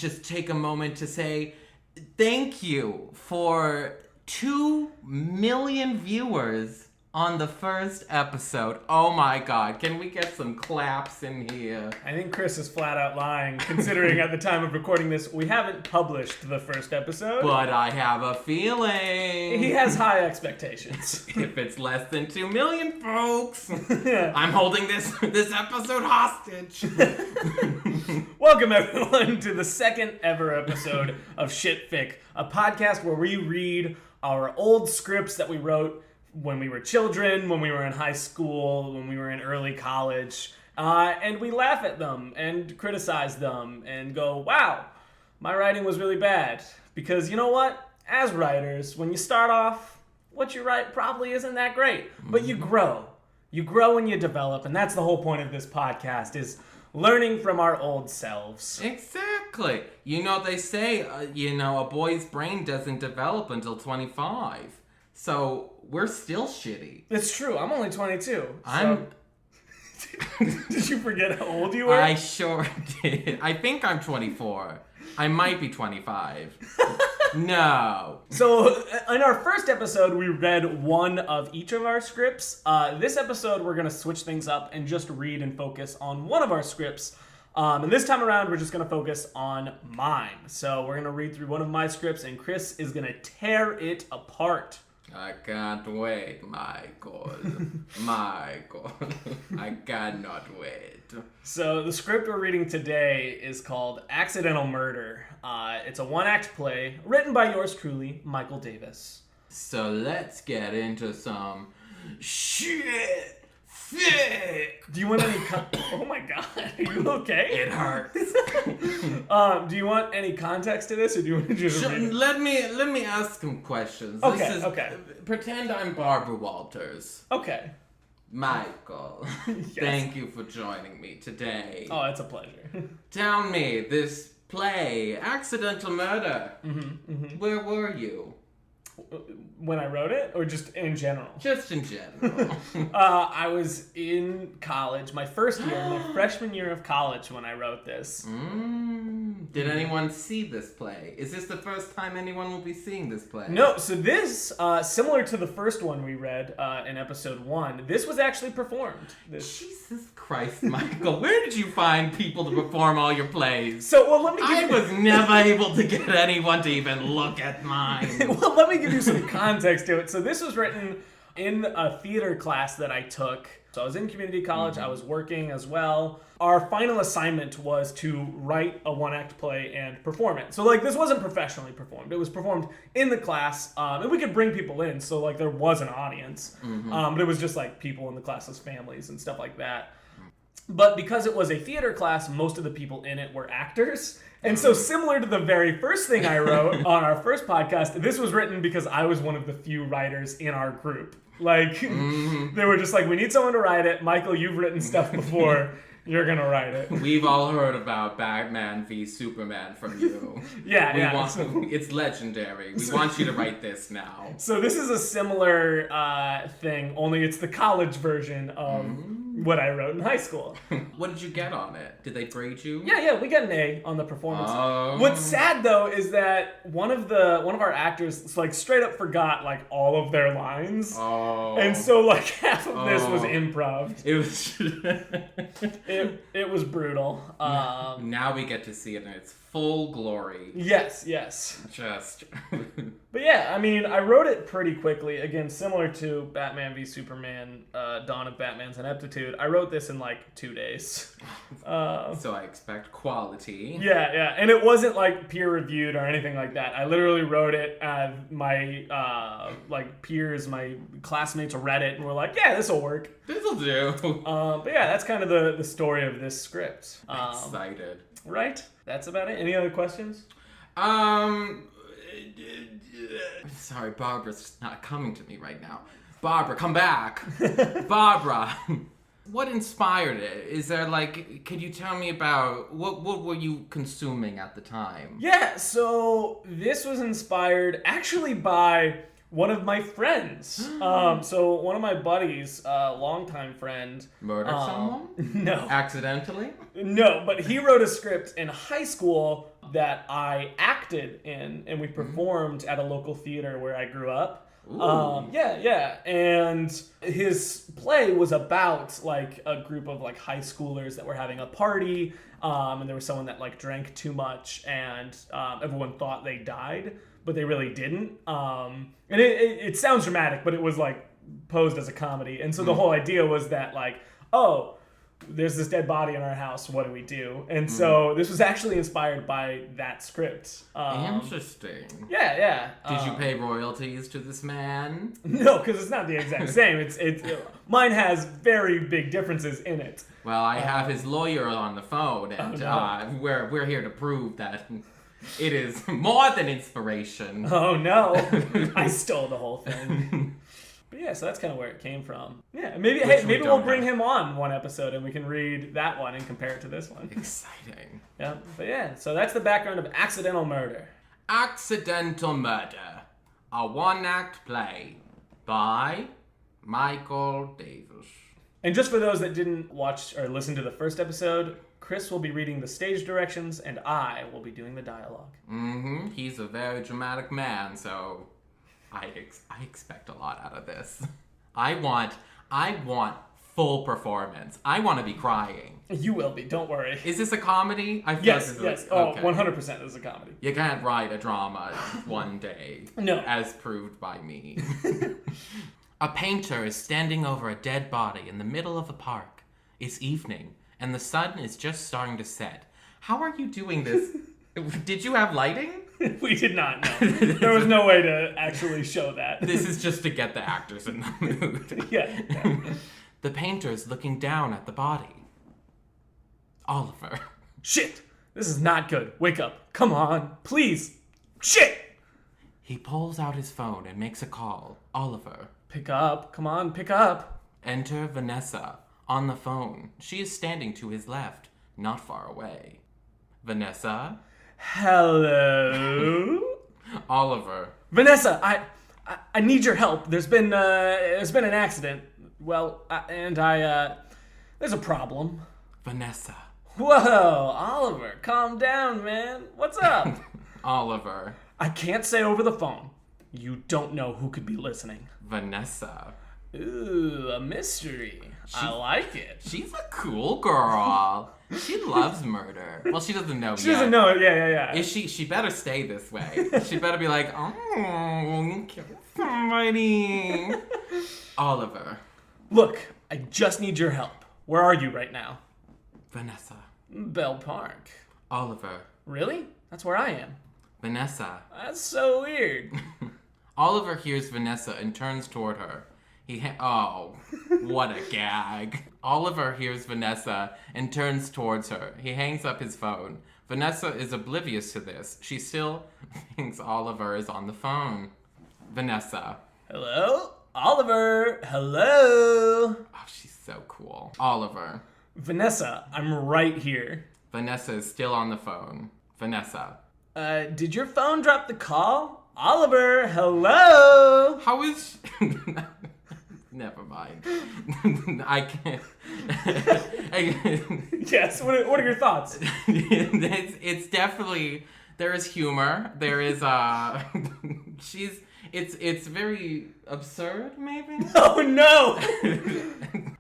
just take a moment to say thank you for 2 million viewers on the first episode. Oh my God, can we get some claps in here? I think Chris is flat out lying, considering at the time of recording this, we haven't published the first episode. But I have a feeling. He has high expectations. If it's less than 2 million, folks, I'm holding this episode hostage. Welcome, everyone, to the second ever episode of Shit Fic, a podcast where we read our old scripts that we wrote when we were children, when we were in high school, when we were in early college, and we laugh at them and criticize them and go, wow, my writing was really bad. Because you know what? As writers, when you start off, what you write probably isn't that great, but you grow. You grow and you develop, and that's the whole point of this podcast, is learning from our old selves. Exactly. You know, they say, a boy's brain doesn't develop until 25. So we're still shitty. It's true. I'm only 22. I'm... Did you forget how old you were? I sure did. I think I'm 24. I might be 25. No. So in our first episode, we read one of each of our scripts. This episode, we're going to switch things up and just read and focus on one of our scripts. And this time around, we're just going to focus on mine. So we're going to read through one of my scripts, and Chris is going to tear it apart. I can't wait, Michael. Michael. I cannot wait. So the script we're reading today is called Accidental Murder. It's a one-act play written by yours truly, Michael Davis. So let's get into some shit fic. Do you want any... Oh my God, are you okay? It hurts. Do you want any context to this, or do you want to just read it? Let me ask some questions. Okay. Pretend I'm Barbara Walters. Okay. Michael, Yes. Thank you for joining me today. Oh, it's a pleasure. Tell me, this play, Accidental Murder, where were you? When I wrote it, or just in general? Just in general. I was in college, my first year, my freshman year of college when I wrote this. Did anyone see this play? Is this the first time anyone will be seeing this play? No, so this, similar to the first one we read in episode 1, this was actually performed. Jesus Christ, Michael, where did you find people to perform all your plays? So, well, let me I was never able to get anyone to even look at mine. Well, let me give you some context to it. So this was written in a theater class that I took. So I was in community college. I was working as well. Our final assignment was to write a one-act play and perform it. So, this wasn't professionally performed. It was performed in the class, and we could bring people in. So, there was an audience. But it was just, people in the class's families and stuff like that. But because it was a theater class, most of the people in it were actors. And so similar to the very first thing I wrote on our first podcast, this was written because I was one of the few writers in our group. They were just we need someone to write it. Michael, you've written stuff before. You're going to write it. We've all heard about Batman v Superman from you. It's legendary. We want you to write this now. So this is a similar thing, only it's the college version of what I wrote in high school. What did you get on it? Did they grade you? Yeah, we got an A on the performance. What's sad though is that one of our actors straight up forgot all of their lines. And so half of this was improv. It was it was brutal. Now we get to see it in its full glory. Yes. Just. But yeah, I mean, I wrote it pretty quickly. Again, similar to Batman v Superman, Dawn of Batman's Ineptitude. I wrote this in 2 days. So I expect quality. Yeah. And it wasn't peer reviewed or anything like that. I literally wrote it. My peers, my classmates read it and were like, yeah, this'll work. This'll do. But yeah, that's kind of the story of this script. Excited. Right? That's about it. Any other questions? Sorry, Barbara's not coming to me right now. Barbara, come back. Barbara, what inspired it? Is there could you tell me about what were you consuming at the time? Yeah, so this was inspired actually by one of my friends. So one of my buddies, longtime friend. Murdered someone? No. Accidentally? No, but he wrote a script in high school that I acted in, and we performed at a local theater where I grew up. Ooh. Yeah. And his play was about like a group of like high schoolers that were having a party, and there was someone that like drank too much, and everyone thought they died, but they really didn't. And it sounds dramatic, but it was like posed as a comedy. And so the whole idea was that like, oh, there's this dead body in our house, what do we do? And so this was actually inspired by that script. Interesting. Yeah. Did you pay royalties to this man? No, because it's not the exact same. It's mine has very big differences in it. Well, I have his lawyer on the phone, and we're here to prove that it is more than inspiration. Oh no, I stole the whole thing. But yeah, so that's kind of where it came from. Yeah, maybe we'll bring him on one episode and we can read that one and compare it to this one. Exciting. Yeah, but yeah, so that's the background of Accidental Murder. Accidental Murder, a one-act play by Michael Davis. And just for those that didn't watch or listen to the first episode, Chris will be reading the stage directions and I will be doing the dialogue. Mm-hmm. He's a very dramatic man, so I expect a lot out of this. I want full performance. I want to be crying. You will be, don't worry. Is this a comedy? I feel Yes. Okay. 100% this is a comedy. You can't write a drama one day. No. As proved by me. A painter is standing over a dead body in the middle of a park. It's evening, and the sun is just starting to set. How are you doing this? Did you have lighting? We did not know. There was no way to actually show that. This is just to get the actors in the mood. Yeah. The painter's looking down at the body. Oliver. Shit! This is not good. Wake up. Come on. Please. Shit! He pulls out his phone and makes a call. Oliver. Pick up. Come on, pick up. Enter Vanessa. On the phone. She is standing to his left, not far away. Vanessa? Hello? Oliver. Vanessa, I need your help. There's been an accident. Well, there's a problem. Vanessa. Whoa, Oliver, calm down, man. What's up? Oliver. I can't say over the phone. You don't know who could be listening. Vanessa. Ooh, a mystery. I like it. She's a cool girl. She loves murder. Well, she doesn't know She doesn't know. Yeah. Is she better stay this way. She better be like, oh, kill somebody. Oliver. Look, I just need your help. Where are you right now? Vanessa. Bell Park. Oliver. Really? That's where I am. Vanessa. That's so weird. Oliver hears Vanessa and turns toward her. Oh, what a gag. Oliver hears Vanessa and turns towards her. He hangs up his phone. Vanessa is oblivious to this. She still thinks Oliver is on the phone. Vanessa. Hello? Oliver? Hello? Oh, she's so cool. Oliver. Vanessa, I'm right here. Vanessa is still on the phone. Vanessa. Did your phone drop the call? Oliver, hello? How is... Never mind. I can't... Yes, what are your thoughts? It's definitely... There is humor. There is, It's very absurd, maybe? Oh, no!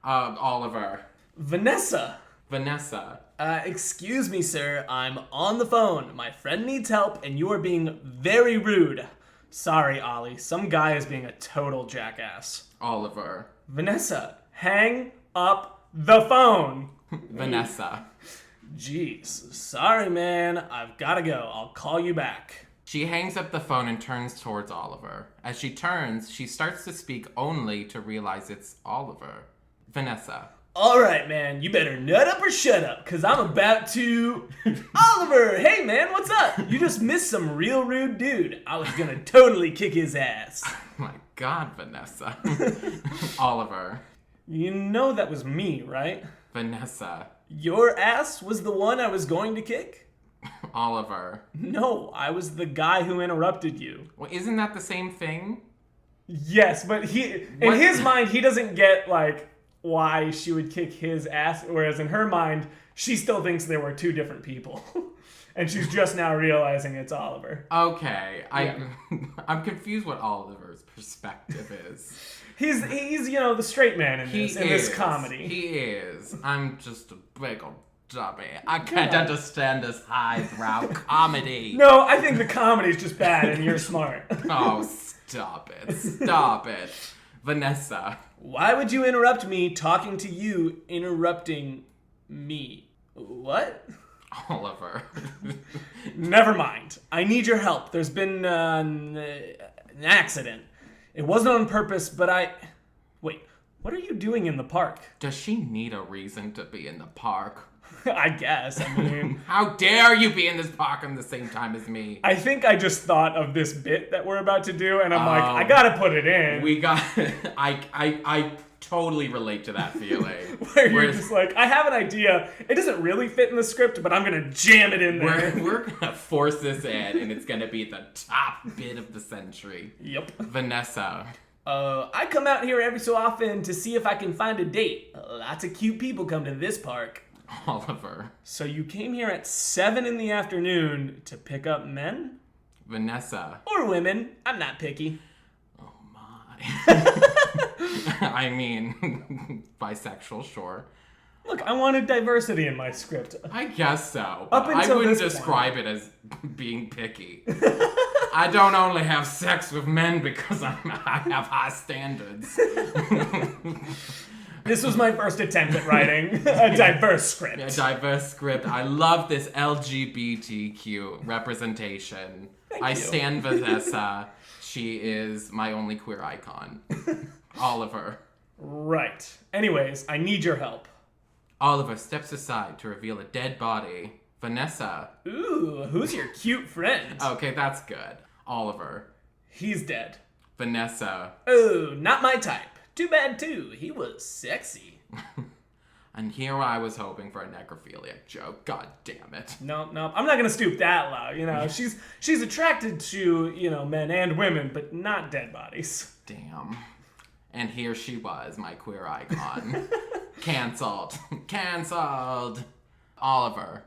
Oliver. Vanessa. Excuse me, sir. I'm on the phone. My friend needs help, and you are being very rude. Sorry, Ollie. Some guy is being a total jackass. Oliver. Vanessa, hang up the phone. Vanessa. Jeez. Sorry, man. I've gotta go. I'll call you back. She hangs up the phone and turns towards Oliver. As she turns, she starts to speak only to realize it's Oliver. Vanessa. Alright, man, you better nut up or shut up, because I'm about to... Oliver, hey, man, what's up? You just missed some real rude dude. I was gonna totally kick his ass. Oh my God, Vanessa. Oliver. You know that was me, right? Vanessa. Your ass was the one I was going to kick? Oliver. No, I was the guy who interrupted you. Well, isn't that the same thing? Yes, but in his mind, he doesn't get, like... why she would kick his ass, whereas in her mind, she still thinks there were two different people. and she's just now realizing it's Oliver. Okay, I'm confused what Oliver's perspective is. He's the straight man in this comedy. He is. I'm just a big old dummy. I can't understand this highbrow comedy. No, I think the comedy's just bad and you're smart. Oh, stop it. Vanessa. Why would you interrupt me talking to you interrupting me? What? Oliver. Never mind. I need your help. There's been an accident. It wasn't on purpose, but Wait, what are you doing in the park? Does she need a reason to be in the park? I guess. I mean... How dare you be in this park at the same time as me? I think I just thought of this bit that we're about to do, and I'm like, I gotta put it in. I totally relate to that feeling. Where you're just like, I have an idea. It doesn't really fit in the script, but I'm gonna jam it in there. We're gonna force this in, and it's gonna be the top bit of the century. Yep. Vanessa. I come out here every so often to see if I can find a date. Lots of cute people come to this park. Oliver. So you came here at 7 in the afternoon to pick up men? Vanessa. Or women. I'm not picky. Oh my. I mean, bisexual, sure. Look, I wanted diversity in my script. I guess so. Up until I wouldn't this describe it as being picky. I don't only have sex with men because I have high standards. This was my first attempt at writing a diverse script. A diverse script. I love this LGBTQ representation. Thank I you. stand Vanessa. She is my only queer icon. Oliver. Right. Anyways, I need your help. Oliver steps aside to reveal a dead body. Vanessa. Ooh, who's your cute friend? Okay, that's good. Oliver. He's dead. Vanessa. Oh, not my type. Too bad, too. He was sexy. And here I was hoping for a necrophiliac joke. God damn it. No, I'm not gonna stoop that low. You know, she's attracted to, men and women, but not dead bodies. Damn. And here she was, my queer icon. Cancelled. Oliver.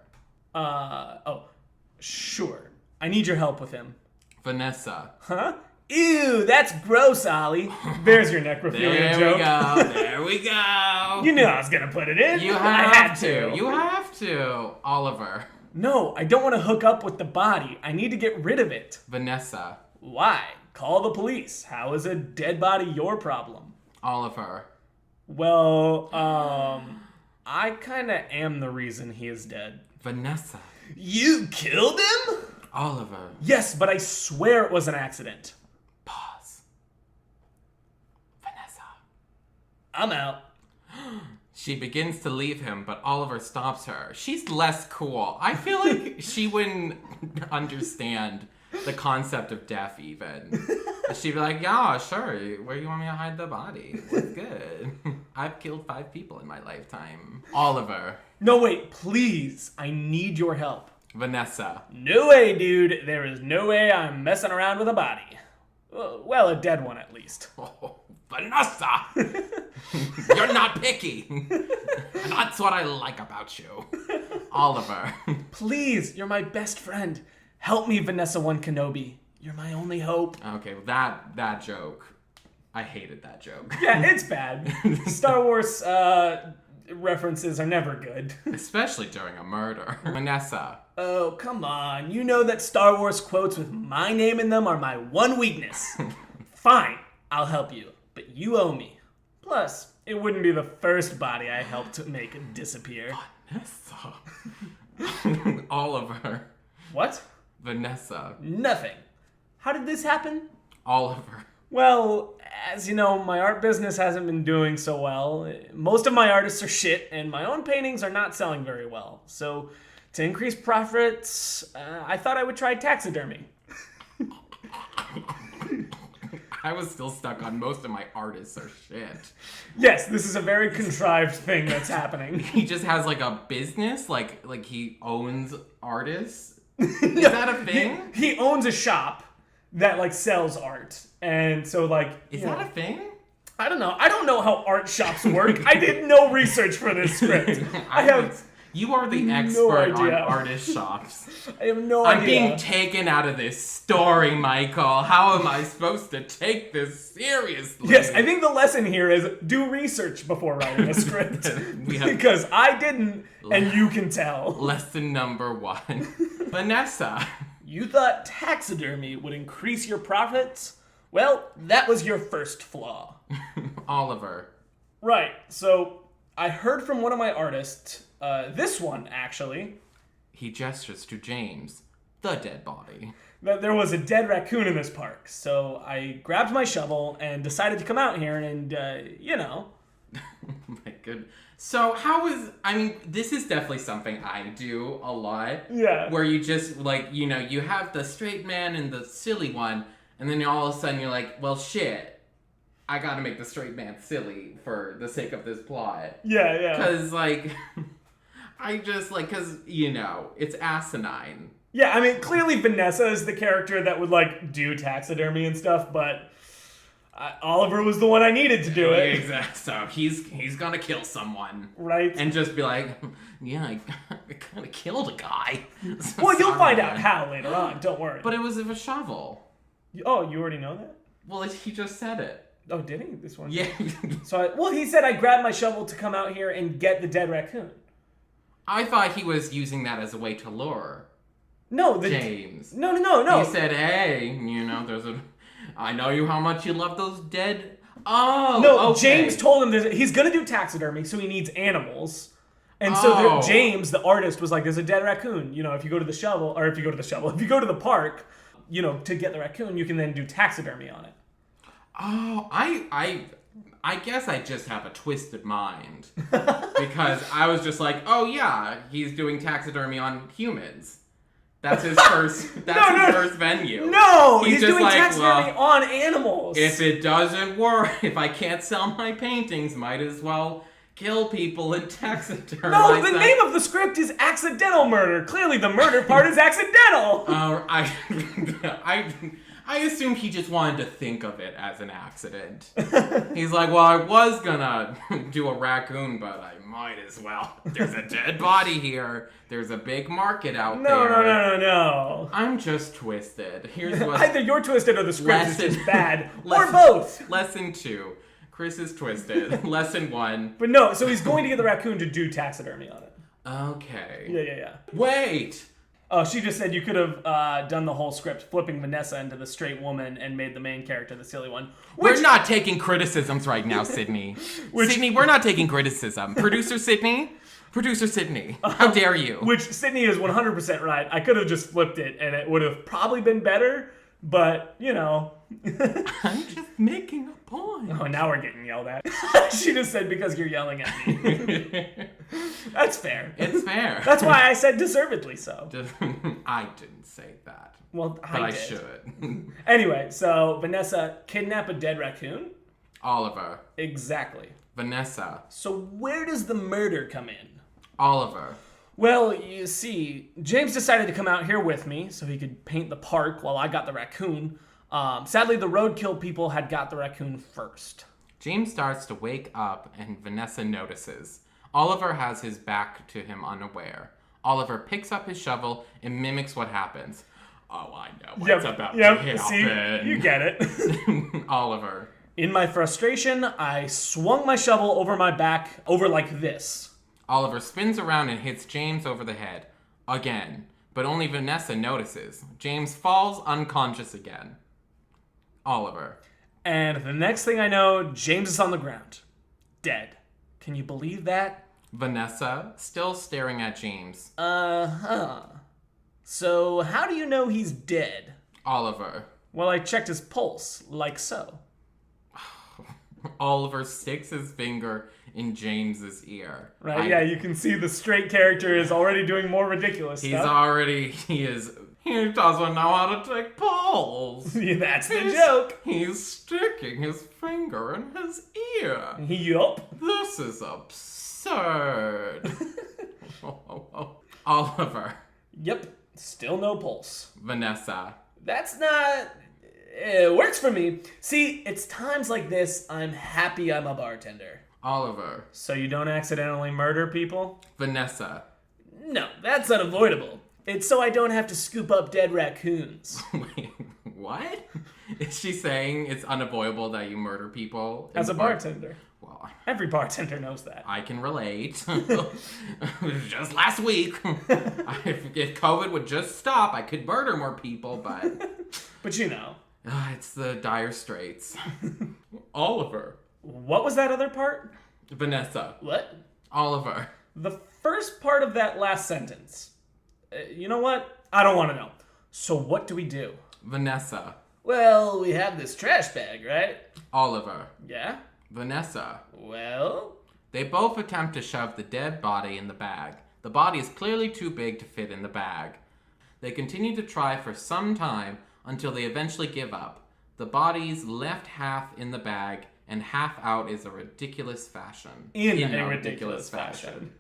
Sure. I need your help with him. Vanessa. Huh? Ew, that's gross, Ollie. There's your necrophilia joke. There we go. You knew I was gonna put it in. You I have had to. You have to. Oliver. No, I don't want to hook up with the body. I need to get rid of it. Vanessa. Why? Call the police. How is a dead body your problem? Oliver. Well, I kinda am the reason he is dead. Vanessa. You killed him? Oliver. Yes, but I swear it was an accident. Pause. Vanessa. I'm out. She begins to leave him, but Oliver stops her. She's less cool. I feel like she wouldn't understand the concept of death even. She'd be like, yeah, sure. Where do you want me to hide the body? What's good? I've killed 5 people in my lifetime. Oliver. No, wait, please. I need your help. Vanessa. No way, dude. There is no way I'm messing around with a body. Well, a dead one at least. Oh, Vanessa! You're not picky. And that's what I like about you. Oliver. Please, you're my best friend. Help me, Vanessa One Kenobi. You're my only hope. Okay, well, that joke. I hated that joke. Yeah, it's bad. Star Wars references are never good. Especially during a murder. Vanessa. Oh, come on. You know that Star Wars quotes with my name in them are my one weakness. Fine, I'll help you, but you owe me. Plus, it wouldn't be the first body I helped make disappear. Vanessa. Oliver. What? Vanessa. Nothing. How did this happen? Oliver. Well, as you know, my art business hasn't been doing so well. Most of my artists are shit, and my own paintings are not selling very well. So, to increase profits, I thought I would try taxidermy. I was still stuck on most of my artists are shit. Yes, this is a very contrived thing that's happening. He just has like a business, like he owns artists. Is that a thing? He owns a shop that sells art, and so is that a thing? I don't know. I don't know how art shops work. I did no research for this script. You are the No expert on idea. artist shops. I have no I'm idea. being taken out of this story, Michael. How am I supposed to take this seriously? Yes, I think the lesson here is do research before writing a script. Because I didn't, and you can tell. Lesson number 1. Vanessa. You thought taxidermy would increase your profits? Well, that was your first flaw. Oliver. Right, so I heard from one of my artists, this one actually, He gestures to James, the dead body. that there was a dead raccoon in this park. So I grabbed my shovel and decided to come out here and, My good. So how is, I mean, this is definitely something I do a lot. Yeah. Where you just, like, you know, you have the straight man and the silly one, and then all of a sudden you're like, well, shit, I gotta make the straight man silly for the sake of this plot. Yeah. Because, like, I just, like, because, you know, it's asinine. Yeah, I mean, clearly Vanessa is the character that would, like, do taxidermy and stuff, but Oliver was the one I needed to do it. Exactly. So he's gonna kill someone. Right? And just be like, yeah, I kind of killed a guy. Well, you'll Sorry, find out man. how later on, don't worry. But it was with a shovel. Oh, you already know that? Well, he just said it. Oh, did he? This one? Yeah. So, he said I grabbed my shovel to come out here and get the dead raccoon. I thought he was using that as a way to lure No, James. No. He said, hey, you know, I know you how much you love those dead. Oh, No, okay. James told him he's gonna do taxidermy, so he needs animals. And so Oh. James, the artist, was like, there's a dead raccoon. You know, if you go to the park, you know, to get the raccoon, you can then do taxidermy on it. Oh, I guess I just have a twisted mind. Because I was just like, oh yeah, he's doing taxidermy on humans. That's his first first venue. No, he's just doing like, taxidermy well, on animals. if it doesn't work, if I can't sell my paintings, might as well kill people and taxidermy. No, the name of the script is accidental murder. Clearly the murder part is accidental. I assumed he just wanted to think of it as an accident. He's like, well, I was gonna do a raccoon, but I might as well. There's a dead body here. There's a big market out there. No. I'm just twisted. Here's what. Either you're twisted or the script is Lesson- just bad. Or Lesson- both. Lesson 2. Chris is twisted. Lesson 1. But no, so he's going to get the raccoon to do taxidermy on it. Okay. Yeah. Wait! Oh, she just said you could have done the whole script, flipping Vanessa into the straight woman and made the main character the silly one. We're not taking criticisms right now, Sydney. Sydney, we're not taking criticism. Producer Sydney, how dare you? Which Sydney is 100% right. I could have just flipped it and it would have probably been better, but, you know. I'm just making a point. Oh, now we're getting yelled at. She just said because you're yelling at me. That's fair. It's fair. That's why I said deservedly so. I didn't say that. Well, But I did. should. Anyway, so Vanessa kidnap a dead raccoon? Oliver. Exactly. Vanessa. So where does the murder come in? Oliver. Well, you see, James decided to come out here with me so he could paint the park while I got the raccoon. Sadly, the roadkill people had got the raccoon first. James starts to wake up and Vanessa notices. Oliver has his back to him unaware. Oliver picks up his shovel and mimics what happens. Oh, I know what's about to happen. See, you get it. Oliver. In my frustration, I swung my shovel over my back, over like this. Oliver spins around and hits James over the head. Again. But only Vanessa notices. James falls unconscious again. Oliver. And the next thing I know, James is on the ground. Dead. Can you believe that? Vanessa, still staring at James. Uh-huh. So, how do you know he's dead? Oliver. Well, I checked his pulse, like so. Oliver sticks his finger in James's ear. Right, yeah, you can see the straight character is already doing more ridiculous He doesn't know how to take pulls. That's the joke. He's sticking his finger in his ear. Yup. This is absurd. Oliver. Yep, still no pulse. Vanessa. That's not... It works for me. See, it's times like this I'm happy I'm a bartender. Oliver. So you don't accidentally murder people? Vanessa. No, that's unavoidable. It's so I don't have to scoop up dead raccoons. Wait, what? Is she saying it's unavoidable that you murder people? As a bartender. Well, Every bartender knows that. I can relate. Just last week. If COVID would just stop, I could murder more people, but... But you know. It's the dire straits. Oliver. What was that other part? Vanessa. What? Oliver. The first part of that last sentence. You know what? I don't want to know. So what do we do? Vanessa. Well, we have this trash bag, right? Oliver. Yeah? Vanessa. Well? They both attempt to shove the dead body in the bag. The body is clearly too big to fit in the bag. They continue to try for some time until they eventually give up. The body's left half in the bag and half out is a ridiculous fashion. In a ridiculous fashion.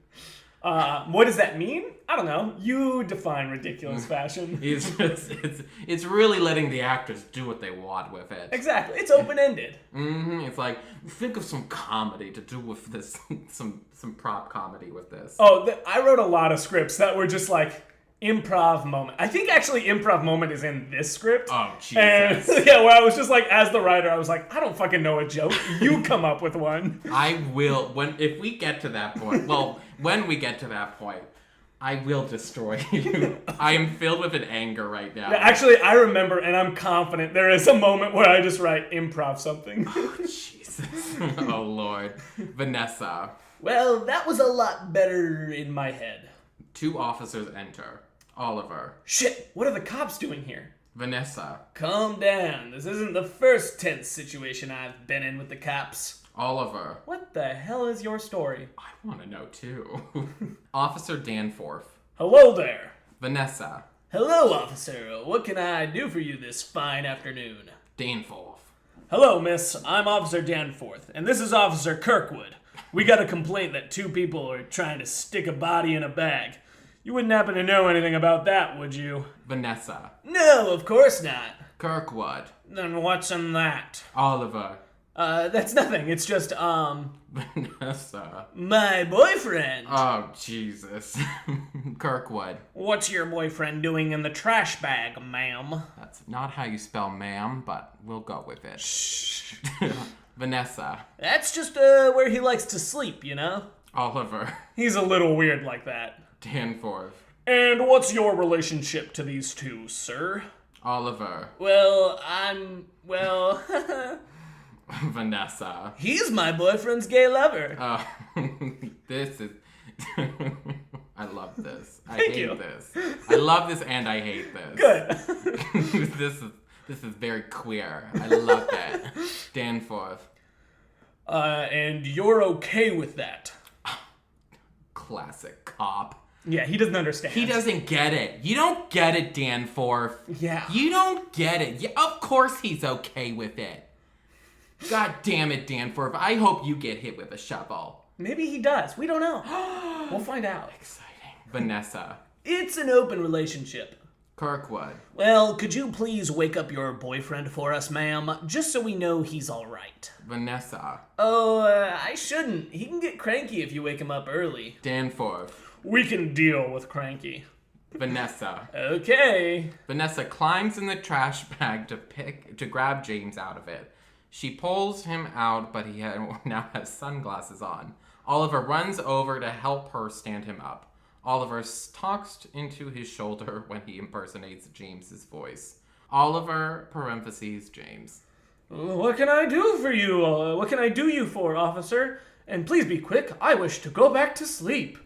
What does that mean? I don't know. You define ridiculous fashion. It's really letting the actors do what they want with it. Exactly. It's open-ended. It's like, think of some comedy to do with this, some prop comedy with this. Oh, I wrote a lot of scripts that were just like improv moment. I think actually improv moment is in this script. Oh, Jesus. And yeah, where I was just like, as the writer, I was like, I don't fucking know a joke. You come up with one. I will, if we get to that point, when we get to that point, I will destroy you. I am filled with an anger right now. Actually, I remember, and I'm confident, there is a moment where I just write improv something. Oh, Jesus. Oh, Lord. Vanessa. Well, that was a lot better in my head. 2 officers enter. Oliver. Shit, what are the cops doing here? Vanessa. Calm down. This isn't the first tense situation I've been in with the cops. Oliver. What the hell is your story? I want to know, too. Officer Danforth. Hello there. Vanessa. Hello, officer. What can I do for you this fine afternoon? Danforth. Hello, miss. I'm Officer Danforth, and this is Officer Kirkwood. We got a complaint that 2 people are trying to stick a body in a bag. You wouldn't happen to know anything about that, would you? Vanessa. No, of course not. Kirkwood. Then what's in that? Oliver. That's nothing. It's just, Vanessa. my boyfriend. Oh, Jesus. Kirkwood. What's your boyfriend doing in the trash bag, ma'am? That's not how you spell ma'am, but we'll go with it. Shh. Vanessa. That's just, where he likes to sleep, you know? Oliver. He's a little weird like that. Danforth. And what's your relationship to these 2, sir? Oliver. Well, Vanessa. He's my boyfriend's gay lover. Oh, this is... I love this. I Thank hate you. this. I love this and I hate this. Good. This is very queer. I love that. Danforth. And you're okay with that? Classic cop. Yeah, he doesn't understand. He doesn't get it. You don't get it, Danforth. Yeah. You don't get it. Yeah, of course he's okay with it. God damn it, Danforth. I hope you get hit with a shovel. Maybe he does. We don't know. We'll find out. Exciting. Vanessa. It's an open relationship. Kirkwood. Well, could you please wake up your boyfriend for us, ma'am? Just so we know he's all right. Vanessa. Oh, I shouldn't. He can get cranky if you wake him up early. Danforth. We can deal with cranky. Vanessa. Okay. Vanessa climbs in the trash bag to grab James out of it. She pulls him out, but he now has sunglasses on. Oliver runs over to help her stand him up. Oliver talks into his shoulder when he impersonates James's voice. Oliver, parentheses, James. What can I do for you? What can I do you for, officer? And please be quick. I wish to go back to sleep.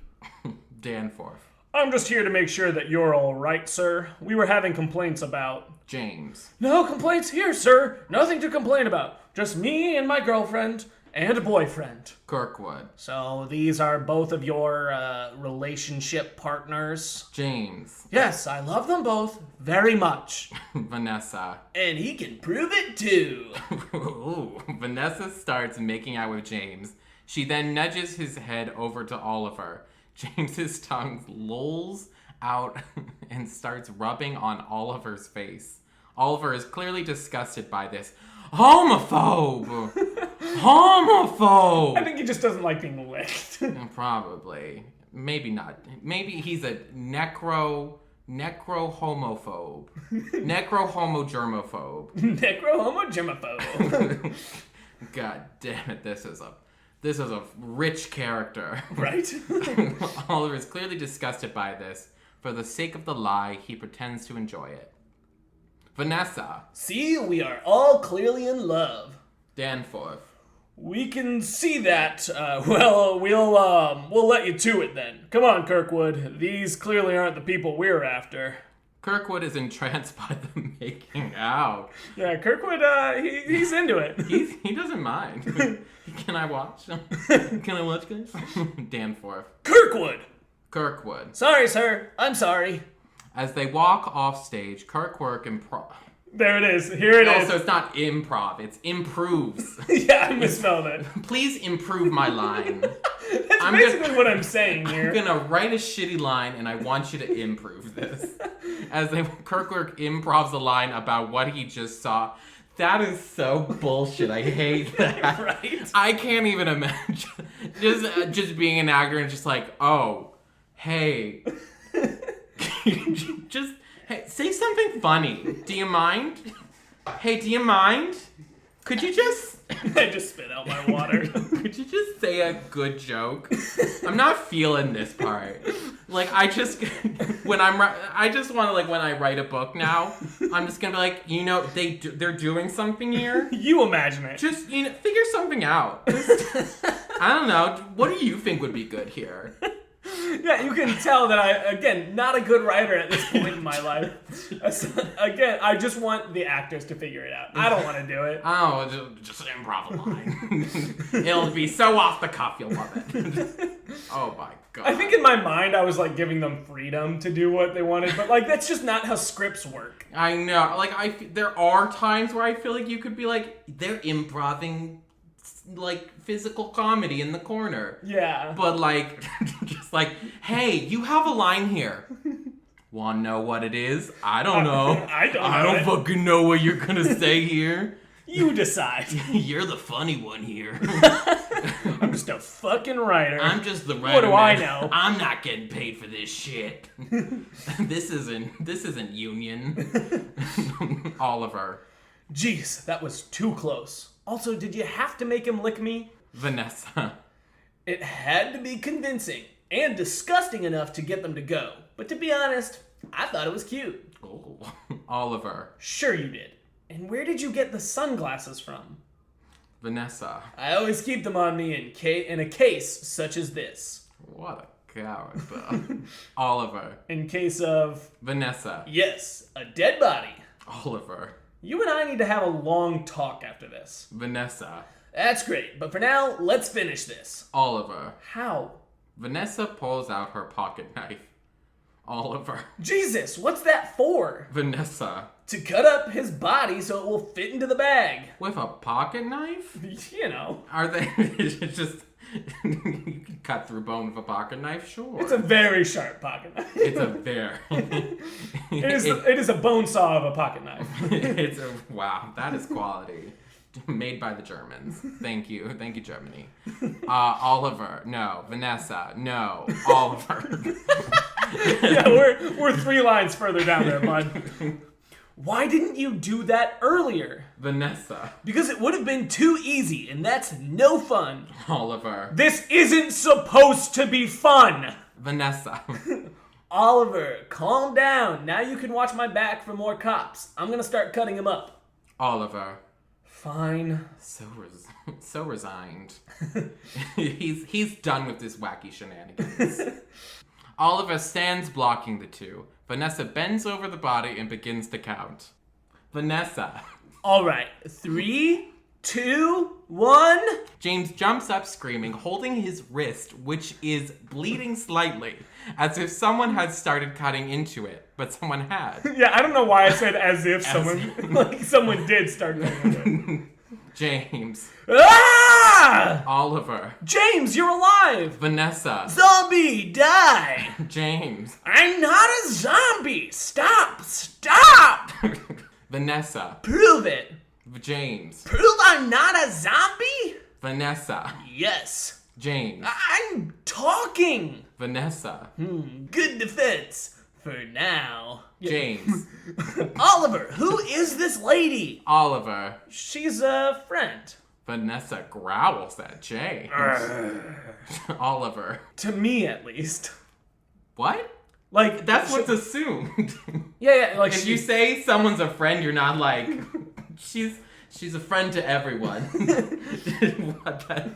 Danforth. I'm just here to make sure that you're all right, sir. We were having complaints about... James. No complaints here, sir. Nothing to complain about. Just me and my girlfriend and boyfriend. Kirkwood. So these are both of your relationship partners? James. Yes, I love them both very much. Vanessa. And he can prove it too. Ooh. Vanessa starts making out with James. She then nudges his head over to Oliver. James's tongue lolls out and starts rubbing on Oliver's face. Oliver is clearly disgusted by this. Homophobe! Homophobe! I think he just doesn't like being licked. Probably. Maybe not. Maybe he's a necro-homophobe. Necro-homo-germophobe. Necro-homo-germophobe. God damn it, this is a rich character. Right? Oliver is clearly disgusted by this. For the sake of the lie, he pretends to enjoy it. Vanessa. See, we are all clearly in love. Danforth. We can see that. Well, we'll let you to it then. Come on, Kirkwood. These clearly aren't the people we're after. Kirkwood is entranced by the making out. Yeah, Kirkwood, he's into it. He doesn't mind. Can I watch? Can I watch, guys? Danforth. Kirkwood! Sorry, sir. I'm sorry. As they walk off stage, Kirkwood There it is. Here it is. So it's not improv, it's improves. Yeah, I misspelled it. Please improve my line. That's basically what I'm saying here. I'm gonna write a shitty line and I want you to improve this. As Kirkwood improvs a line about what he just saw. That is so bullshit. I hate that. Right? I can't even imagine just being an actor and just like, oh, hey, just hey, say something funny. Do you mind? Hey, do you mind? Could you just... I just spit out my water. Could you just say a good joke? I'm not feeling this part. Like, I just want to, like, when I write a book now, I'm just gonna be like, you know, they're doing something here. You imagine it. Just, you know, figure something out. Just, I don't know. What do you think would be good here? Yeah, you can tell that again, not a good writer at this point in my life. Again, I just want the actors to figure it out. I don't want to do it. Oh, just improv a line. It'll be so off the cuff, you'll love it. Oh my god. I think in my mind I was like giving them freedom to do what they wanted, but like that's just not how scripts work. I know. Like there are times where I feel like you could be like, they're improving like physical comedy in the corner. Yeah. But like, just like, hey, you have a line here. Wanna know what it is? I don't know. I don't fucking know what you're gonna say here. You decide. You're the funny one here. I'm just a fucking writer. I'm just the writer. What do I know? I'm not getting paid for this shit. This isn't union. Oliver. Jeez, that was too close. Also, did you have to make him lick me? Vanessa. It had to be convincing and disgusting enough to get them to go. But to be honest, I thought it was cute. Oh. Oliver. Sure you did. And where did you get the sunglasses from? Vanessa. I always keep them on me in a case such as this. What a character. Oliver. In case of... Vanessa. Yes, a dead body. Oliver. You and I need to have a long talk after this. Vanessa. That's great, but for now, let's finish this. Oliver. How? Vanessa pulls out her pocket knife. Oliver. Jesus, what's that for? Vanessa. To cut up his body so it will fit into the bag. With a pocket knife? You know. Are they... It's just... You can cut through bone with a pocket knife? Sure. It's a very sharp pocket knife. It's a very... It is a bone saw of a pocket knife. Wow, that is quality. Made by the Germans. Thank you, Germany. Oliver, no. Vanessa, no. Oliver. Yeah, we're 3 lines further down there, bud. Why didn't you do that earlier? Vanessa. Because it would have been too easy, and that's no fun. Oliver. This isn't supposed to be fun. Vanessa. Oliver, calm down. Now you can watch my back for more cops. I'm gonna start cutting him up. Oliver. Fine. So resigned. He's done with this wacky shenanigans. Oliver stands blocking the two. Vanessa bends over the body and begins to count. Vanessa. All right. 3, 2, 1. James jumps up screaming, holding his wrist, which is bleeding slightly, as if someone had started cutting into it, but someone had. Yeah, I don't know why I said as if someone did start cutting into it. James. Ah! Oliver. James, you're alive! Vanessa. Zombie, die! James. I'm not a zombie! Stop! Stop! Vanessa. Prove it! James. Prove I'm not a zombie? Vanessa. Yes. James. I'm talking! Vanessa. Good defense. For now. James. Oliver, who is this lady? Oliver. She's a friend. Vanessa growls at James. Oliver. To me, at least. What? Like, That's what's assumed. Yeah, like If you say someone's a friend, you're not like, she's a friend to everyone.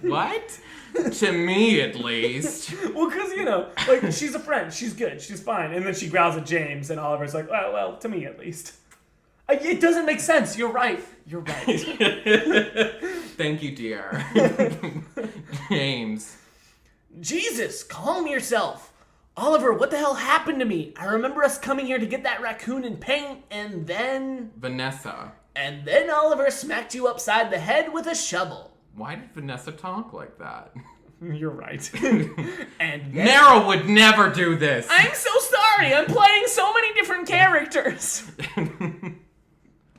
What? To me, at least. Well, because, like, she's a friend. She's good. She's fine. And then she growls at James, and Oliver's like, well, to me, at least. It doesn't make sense. You're right. You're right. Thank you, dear. James. Jesus, calm yourself. Oliver, what the hell happened to me? I remember us coming here to get that raccoon and paint, and then... Vanessa. And then Oliver smacked you upside the head with a shovel. Why did Vanessa talk like that? You're right. And then... Meryl would never do this. I'm so sorry. I'm playing so many different characters.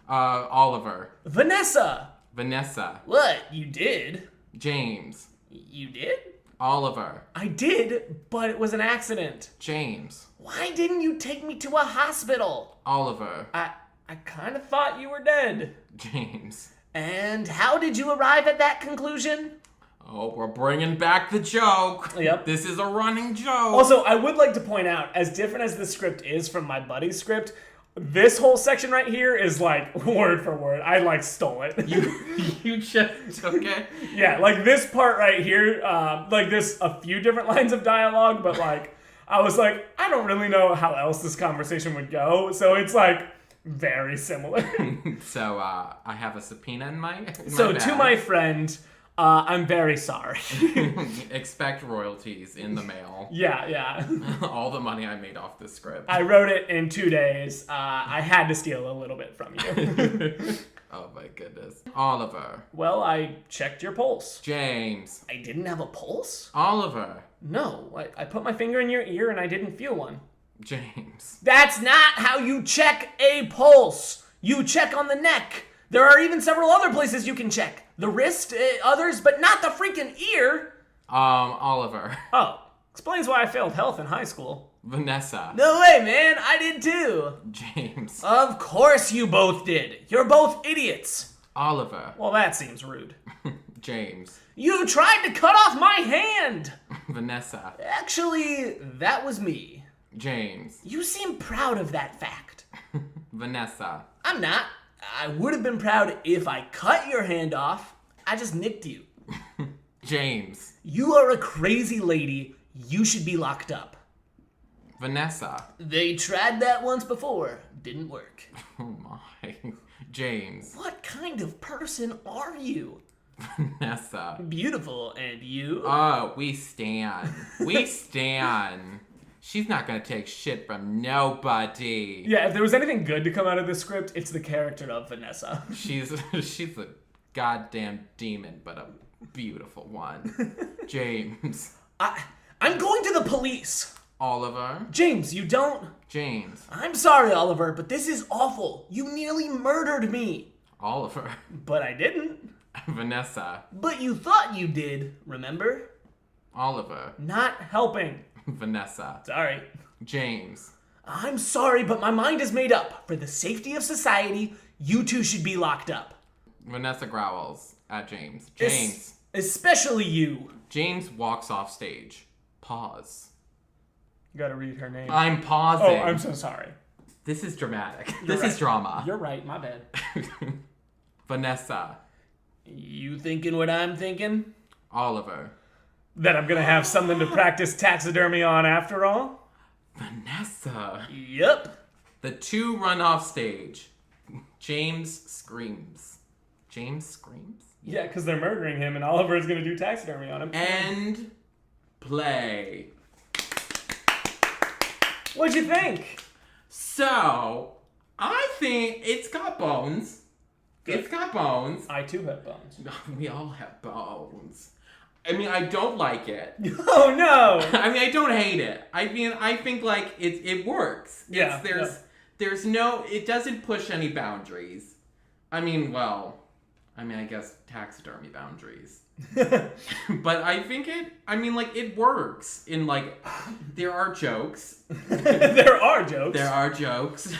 Oliver. Vanessa. Vanessa. What? You did? James. You did? Oliver. I did, but it was an accident. James. Why didn't you take me to a hospital? Oliver. I kind of thought you were dead. James. And how did you arrive at that conclusion? Oh, we're bringing back the joke. Yep. This is a running joke. Also, I would like to point out, as different as the script is from my buddy's script, this whole section right here is like word for word. I like stole it. You just took it? Yeah, like this part right here, like there's a few different lines of dialogue, but like I was like, I don't really know how else this conversation would go, so it's like very similar. So, I have a subpoena in my So bag. to my friend, I'm very sorry. Expect royalties in the mail. Yeah. All the money I made off this script. I wrote it in 2 days. I had to steal a little bit from you. Oh my goodness. Oliver. Well, I checked your pulse. James. I didn't have a pulse? Oliver. No, I put my finger in your ear and I didn't feel one. James. That's not how you check a pulse. You check on the neck. There are even several other places you can check. The wrist, others, but not the freaking ear. Oliver. Oh, explains why I failed health in high school. Vanessa. No way, man. I did too. James. Of course you both did. You're both idiots. Oliver. Well, that seems rude. James. You tried to cut off my hand. Vanessa. Actually, that was me. James. You seem proud of that fact. Vanessa. I'm not. I would have been proud if I cut your hand off. I just nicked you. James. You are a crazy lady. You should be locked up. Vanessa. They tried that once before. Didn't work. Oh my. James. What kind of person are you? Vanessa. Beautiful, and you? Oh, we stan. We stan. She's not gonna take shit from nobody. Yeah, if there was anything good to come out of this script, it's the character of Vanessa. She's a goddamn demon, but a beautiful one. James. I'm going to the police. Oliver. James, you don't... James. I'm sorry, Oliver, but this is awful. You nearly murdered me. Oliver. But I didn't. Vanessa. But you thought you did, remember? Oliver. Not helping. Vanessa. Sorry. James. I'm sorry, but my mind is made up. For the safety of society, you two should be locked up. Vanessa growls at James. James. Especially you. James walks off stage. Pause. You gotta read her name. I'm pausing. Oh, I'm so sorry. This is dramatic. You're This right. is drama. You're right, my bad. Vanessa. You thinking what I'm thinking? Oliver. That I'm gonna have something to practice taxidermy on after all? Vanessa. Yep. The two run off stage. James screams. James screams? Yeah, because they're murdering him and Oliver's gonna do taxidermy on him. And play. What'd you think? So, I think it's got bones. Good. It's got bones. I too have bones. We all have bones. I mean, I don't like it. Oh no! I mean, I don't hate it. I mean, I think like it works. Yeah, There's no, it doesn't push any boundaries. I mean, well, I mean, I guess taxidermy boundaries. But I think it works in, like, there are jokes. There are jokes. There are jokes.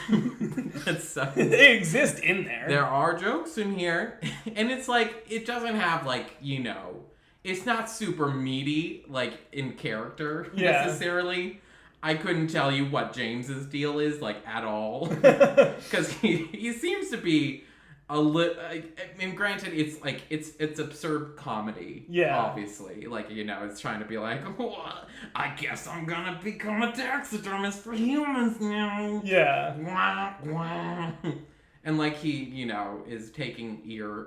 They exist in there. There are jokes in here. And it's like, it doesn't have, like, it's not super meaty, like, in character, necessarily. I couldn't tell you what James's deal is, like, at all. Because he seems to be a little... I mean, granted, it's, like, it's absurd comedy. Yeah. Obviously. Like, it's trying to be like, oh, I guess I'm gonna become a taxidermist for humans now. Yeah. Wah, wah. And, like, he, is taking ear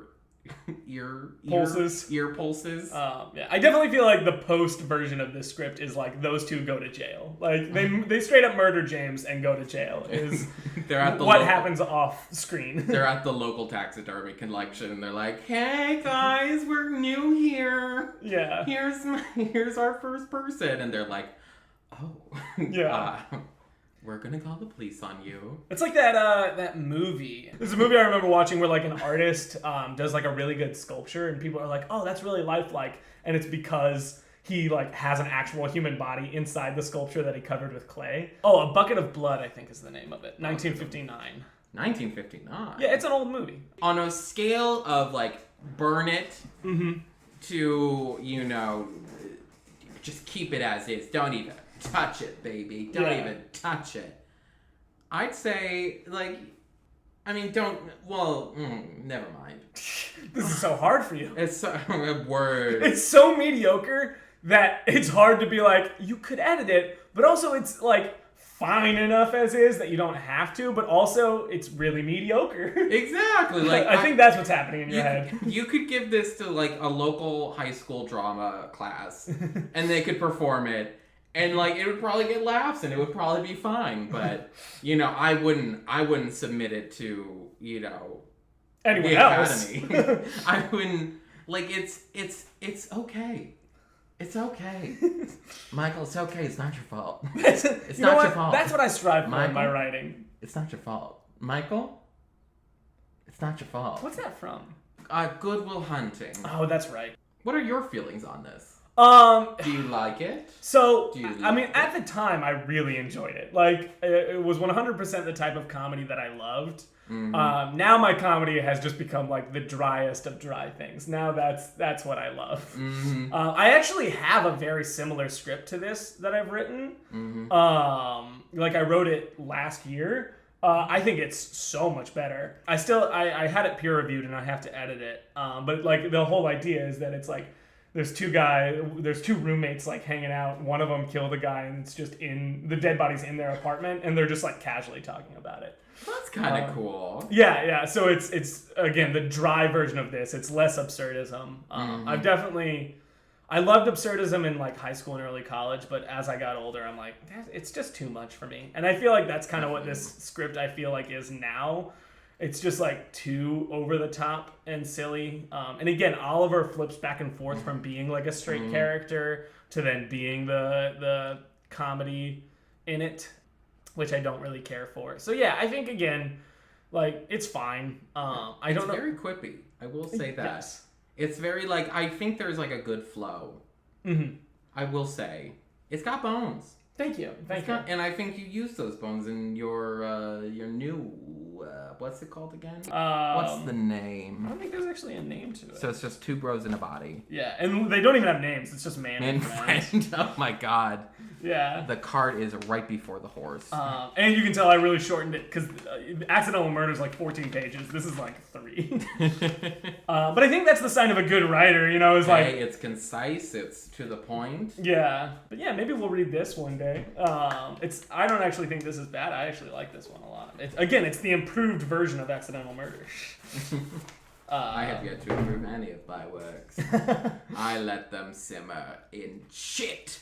pulses. Yeah, I definitely feel like the post version of this script is like those two go to jail. Like they straight up murder James and go to jail. Is they're at the happens off screen. They're at the local taxidermy collection and they're like, "Hey guys, we're new here. Yeah, here's our first person," and they're like, "Oh, yeah." We're gonna call the police on you. It's like that movie. There's a movie I remember watching where like an artist does like a really good sculpture and people are like, oh, that's really lifelike. And it's because he like has an actual human body inside the sculpture that he covered with clay. Oh, A Bucket of Blood, I think is the name of it. 1959. 1959? Yeah, it's an old movie. On a scale of like burn it to, just keep it as is. Don't even touch it, baby. Don't even touch it. I'd say, like, never mind. This is so hard for you. It's so, a word. It's so mediocre that it's hard to be like, you could edit it, but also it's, like, fine enough as is that you don't have to, but also it's really mediocre. Exactly. Like I think that's what's happening in your head. You could give this to, like, a local high school drama class, and they could perform it. And, like, it would probably get laughs and it would probably be fine. But, I wouldn't submit it to, anyone the else. Academy. I wouldn't, like, it's okay. It's okay. Michael, it's okay. It's not your fault. It's not your fault. That's what I strive for Michael, in my writing. It's not your fault. Michael, it's not your fault. What's that from? Good Will Hunting. Oh, that's right. What are your feelings on this? Do you like it? So, at the time, I really enjoyed it. Like, it was 100% the type of comedy that I loved. Mm-hmm. Now my comedy has just become, like, the driest of dry things. Now that's what I love. Mm-hmm. I actually have a very similar script to this that I've written. Mm-hmm. Like, I wrote it last year. I think it's so much better. I had it peer reviewed and I have to edit it. But, like, the whole idea is that it's, like, there's two roommates like hanging out. One of them killed a guy and it's just the dead body's in their apartment and they're just like casually talking about it. That's kind of cool. Yeah. So it's again, the dry version of this. It's less absurdism. I loved absurdism in like high school and early college, but as I got older, I'm like, it's just too much for me. And I feel like that's kind of what this script I feel like is now. It's just like too over the top and silly. And again, Oliver flips back and forth from being like a straight character to then being the comedy in it, which I don't really care for. So yeah, I think again, like it's fine. It's very quippy. I will say that. Yes. It's very like, I think there's like a good flow. Mm-hmm. I will say. It's got bones. Thank you. And I think you use those bones in your new, what's it called again? What's the name? I don't think there's actually a name to it. So it's just two bros in a body. Yeah, and they don't even have names. It's just man and friend. Oh my god. Yeah. The cart is right before the horse. And you can tell I really shortened it because Accidental Murder is like 14 pages. This is like 3. But I think that's the sign of a good writer, it's concise, it's to the point. Yeah. But yeah, maybe we'll read this one day. I don't actually think this is bad. I actually like this one a lot. It's the improved version of Accidental Murder. I have yet to approve any of my works. I let them simmer in shit.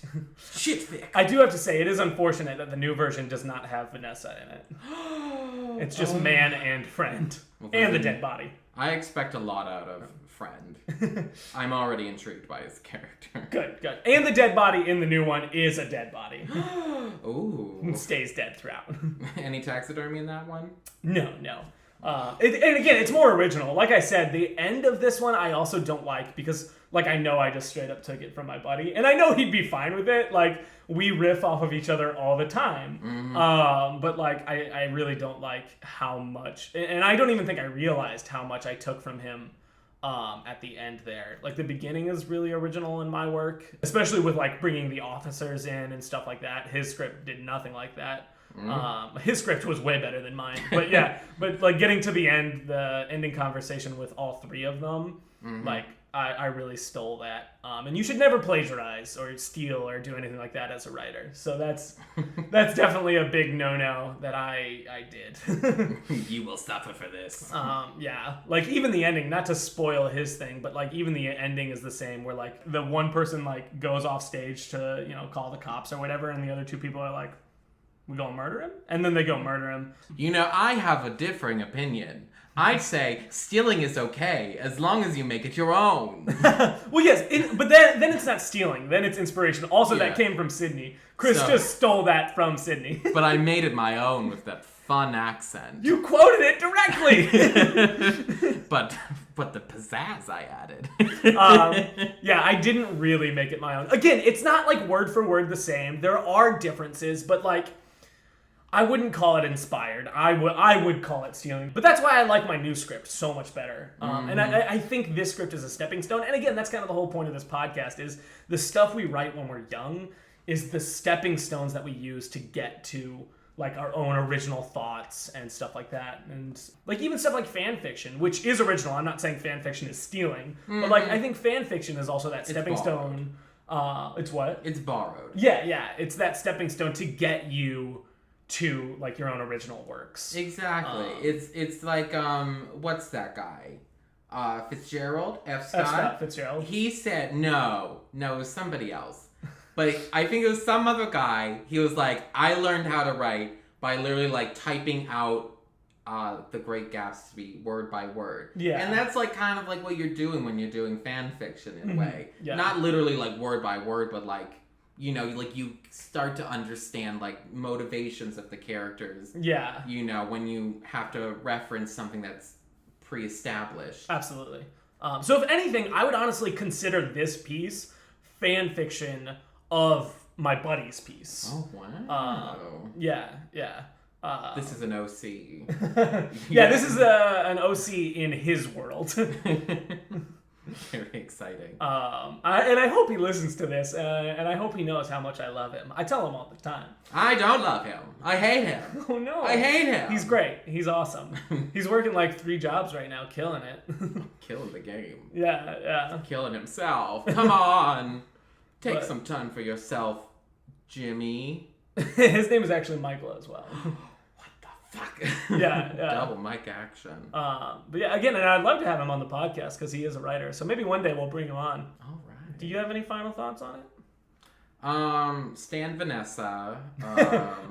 Shit thick. I do have to say, it is unfortunate that the new version does not have Vanessa in it. It's just man and friend. And the dead body. I expect a lot out of Friend. I'm already intrigued by his character. Good. And the dead body in the new one is a dead body. Ooh. And stays dead throughout. Any taxidermy in that one? No. And again, it's more original. Like I said, the end of this one I also don't like because, like, I know I just straight up took it from my buddy, and I know he'd be fine with it. Like, we riff off of each other all the time. But like, I really don't like how much, and I don't even think I realized how much I took from him at the end there. Like, the beginning is really original in my work, especially with like bringing the officers in and stuff like that. His script did nothing like that. His script was way better than mine, but yeah, but like getting to the end, the ending conversation with all three of them, like I really stole that. And you should never plagiarize or steal or do anything like that as a writer. So that's definitely a big no-no that I did. You will suffer for this. Yeah, like even the ending, not to spoil his thing, but like even the ending is the same, where like the one person like goes off stage to, you know, call the cops or whatever, and the other two people are like, we gonna murder him? And then they go murder him. You know, I have a differing opinion. I'd say stealing is okay as long as you make it your own. Well, yes, but then it's not stealing. Then it's inspiration. Also, Yeah. that came from Sydne. Chris just stole that from Sydne. But I made it my own with that fun accent. You quoted it directly. But the pizzazz I added. Yeah, I didn't really make it my own. Again, it's not like word for word the same. There are differences, but like, I wouldn't call it inspired. I would call it stealing. But that's why I like my new script so much better. And I think this script is a stepping stone. And again, that's kind of the whole point of this podcast, is the stuff we write when we're young is the stepping stones that we use to get to like our own original thoughts and stuff like that. And like even stuff like fan fiction, which is original. I'm not saying fan fiction is stealing. But like, I think fan fiction is also that stepping stone. It's what? It's borrowed. Yeah. It's that stepping stone to get you to like your own original works. Exactly. It's like what's that guy? Fitzgerald? F. Scott Fitzgerald. He said no, it was somebody else. But I think it was some other guy. He was like, I learned how to write by literally like typing out The Great Gatsby word by word. Yeah. And that's like kind of like what you're doing when you're doing fan fiction in a way. Yeah. Not literally like word by word, but like, you know, like you start to understand like motivations of the characters. Yeah. You know, when you have to reference something that's pre-established. Absolutely. So if anything, I would honestly consider this piece fan fiction of my buddy's piece. Oh, wow. Yeah. This is an OC. Yeah, this is an OC in his world. Very exciting. And I hope he listens to this, and I hope he knows how much I love him. I tell him all the time. I don't love him. I hate him. Oh no. I hate him. He's great. He's awesome. He's working like 3 jobs right now, killing it. Killing the game. Yeah. Killing himself. Come on. Take some time for yourself, Jimmy. His name is actually Michael as well. Fuck. Yeah. Double mic action. But yeah, again, and I'd love to have him on the podcast because he is a writer. So maybe one day we'll bring him on. All right. Do you have any final thoughts on it? Stan Vanessa.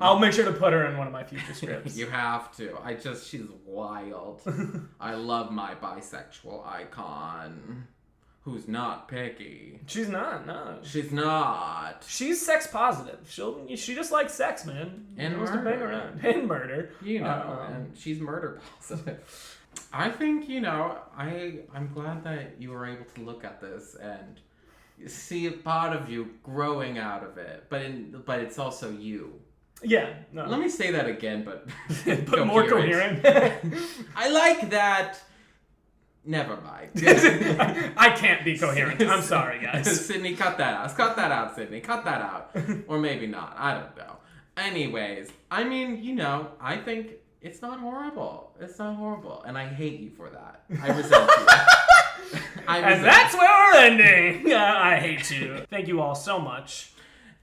I'll make sure to put her in one of my future scripts. You have to. She's wild. I love my bisexual icon. Who's not picky. She's not, no. She's not. She's sex positive. She just likes sex, man. And she wants to bang around. And murder. You know, and she's murder positive. I think, you know, I'm glad that you were able to look at this and see a part of you growing out of it. But it's also you. Yeah. No. Let me say that again, but more coherent. I like that. Never mind. I can't be coherent. I'm sorry, guys. Sydney, cut that out. Cut that out, Sydney. Cut that out. Or maybe not. I don't know. Anyways, I mean, you know, I think it's not horrible. It's not horrible. And I hate you for that. I resent you. And that's where we're ending. I hate you. Thank you all so much.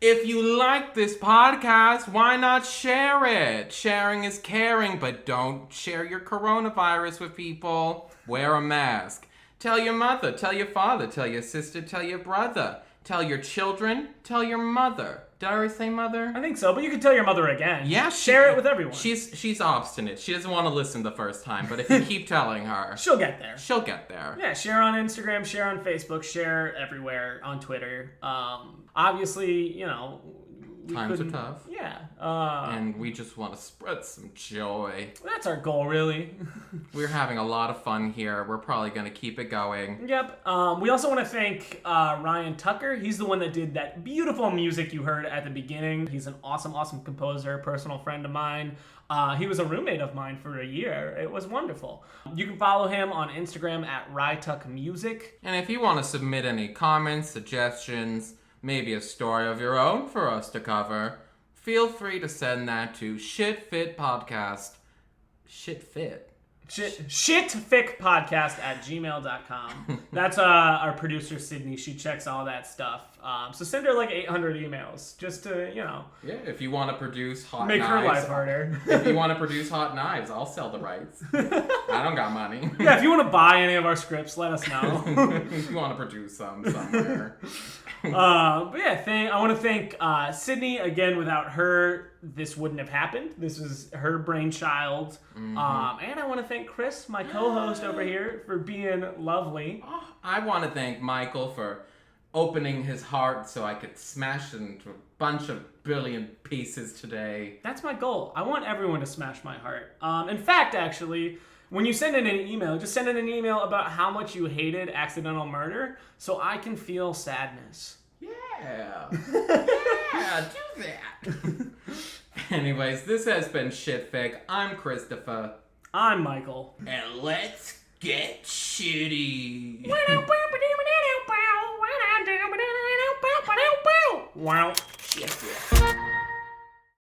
If you like this podcast, why not share it? Sharing is caring, but don't share your coronavirus with people. Wear a mask. Tell your mother, tell your father, tell your sister, tell your brother. Tell your children, tell your mother. Did I already say mother? I think so, but you can tell your mother again. Yeah, share it with everyone. She's obstinate. She doesn't want to listen the first time, but if you keep telling her, she'll get there. She'll get there. Yeah, share on Instagram, share on Facebook, share everywhere on Twitter. Obviously, you know, Times are couldn't- tough. Yeah. And we just want to spread some joy. That's our goal, really. We're having a lot of fun here. We're probably going to keep it going. Yep. We also want to thank Ryan Tucker. He's the one that did that beautiful music you heard at the beginning. He's an awesome, awesome composer, personal friend of mine. He was a roommate of mine for a year. It was wonderful. You can follow him on Instagram at RyTuckMusic. And if you want to submit any comments, suggestions, maybe a story of your own for us to cover, feel free to send that to shitfitpodcast. Shitfit. Shitficpodcast@gmail.com. That's our producer, Sydne. She checks all that stuff. So send her like 800 emails just to, Yeah, if you want to produce hot make knives. her life harder. If you want to produce hot knives, I'll sell the rights. I don't got money. Yeah, if you want to buy any of our scripts, let us know. If you want to produce some somewhere. But yeah, I want to thank Sydne again. Without her, this wouldn't have happened. This is her brainchild. And I want to thank Chris, my co-host over here, for being lovely. I want to thank Michael for opening his heart so I could smash it into a bunch of billion pieces today. That's my goal. I want everyone to smash my heart. In fact, actually, when you send in an email, just send in an email about how much you hated accidental murder so I can feel sadness. Yeah. Yeah, do that. Anyways, this has been Shitfic. I'm Christopher. I'm Michael. And let's get shitty. Wow. Shit.